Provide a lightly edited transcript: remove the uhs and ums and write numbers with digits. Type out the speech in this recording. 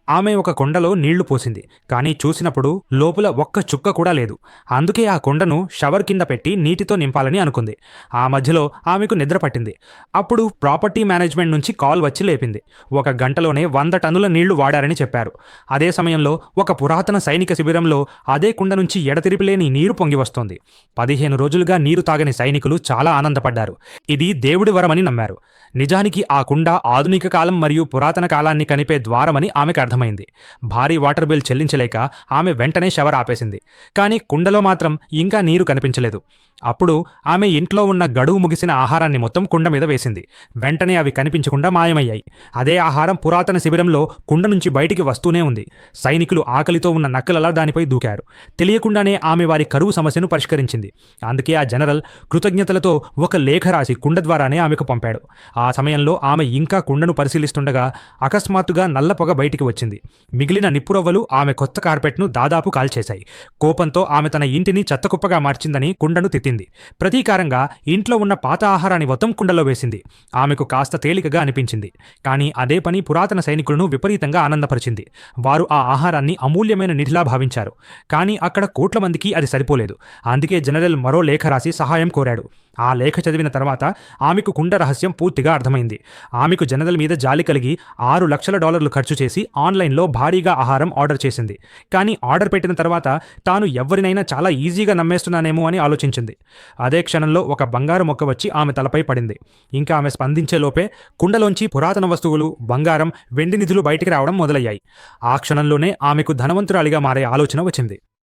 ఆమె ఒక కుండలో నీళ్లు పోసింది. కానీ చూసినప్పుడు లోపల ఒక్క చుక్క కూడా లేదు. అందుకే ఆ కుండను షవర్ కింద పెట్టి నీటితో నింపాలని అనుకుంది. ఆ మధ్యలో ఆమెకు నిద్ర పట్టింది. అప్పుడు ప్రాపర్టీ మేనేజ్మెంట్ నుంచి కాల్ వచ్చి లేపింది. 1 గంటలోనే 100 టన్నుల నీళ్లు వాడారని చెప్పారు. అదే సమయంలో ఒక పురాతన సైనిక శిబిరంలో అదే కుండ నుంచి ఎడతెరిపిలేని నీరు పొంగి వస్తోంది. 15 రోజులుగా నీరు తాగని సైనికులు చాలా ఆనందపడ్డారు. ఇది దేవుడి వరమని నమ్మారు. నిజానికి ఆ కుండ ఆధునిక కాలం మరియు పురాతన కాలాన్ని కనిపే ద్వారమని ఆమెకు అర్థమైంది. భారీ వాటర్ బిల్ చెల్లించలేక ఆమె వెంటనే షవర్ ఆపేసింది. కానీ కుండలో మాత్రం ఇంకా నీరు కనిపించలేదు. అప్పుడు ఆమె ఇంట్లో ఉన్న గడువు ముగిసిన ఆహారాన్ని మొత్తం కుండ మీద వేసింది. వెంటనే అవి కనిపించకుండా మాయమయ్యాయి. అదే ఆహారం పురాతన శిబిరంలో కుండ నుంచి బయటికి వస్తూనే ఉంది. సైనికులు ఆకలితో ఉన్న నక్కలలా దానిపై దూకారు. తెలియకుండానే ఆమె వారి కరువు సమస్యను పరిష్కరించింది. అందుకే ఆ జనరల్ కృతజ్ఞతలతో ఒక లేఖ రాసి కుండ ద్వారానే ఆమెకు పంపాడు. ఆ సమయంలో ఆమె ఇంకా కుండను పరిశీలిస్తుండగా అకస్మాత్తుగా నల్ల పొగ బయటికి వచ్చింది. మిగిలిన నిప్పురవ్వలు ఆమె కొత్త కార్పెట్ను దాదాపు కాల్చేశాయి. కోపంతో ఆమె తన ఇంటిని చెత్తకుప్పగా మార్చిందని కుండను తిట్టింది. ప్రతీకారంగా ఇంట్లో ఉన్న పాత ఆహారాన్ని మొత్తం కుండలో వేసింది. ఆమెకు కాస్త తేలికగా అనిపించింది. కానీ అదే పని పురాతన సైనికులను విపరీతంగా ఆనందపరిచింది. వారు ఆ ఆహారాన్ని అమూల్యమైన నిధిలా భావించారు. కానీ అక్కడ కోట్ల మందికి అది సరిపోలేదు. అందుకే జనరల్ మరో లేఖ రాసి సహాయం కోరాడు. ఆ లేఖ చదివిన తర్వాత ఆమెకు కుండ రహస్యం పూర్తిగా అర్థమైంది. ఆమెకు జనరల్ మీద జాలి కలిగి $6 లక్షలు ఖర్చు చేసి ఆన్లైన్లో భారీగా ఆహారం ఆర్డర్ చేసింది. కానీ ఆర్డర్ పెట్టిన తర్వాత తాను ఎవరినైనా చాలా ఈజీగా నమ్మేస్తున్నానేమో అని ఆలోచించింది. అదే క్షణంలో ఒక బంగారు మొక్క వచ్చి ఆమె తలపై పడింది. ఇంకా ఆమె స్పందించే లోపే కుండలోంచి పురాతన వస్తువులు, బంగారం, వెండి నిధులు బయటికి రావడం మొదలయ్యాయి. ఆ క్షణంలోనే ఆమెకు ధనవంతురాలిగా మారే ఆలోచన వచ్చింది.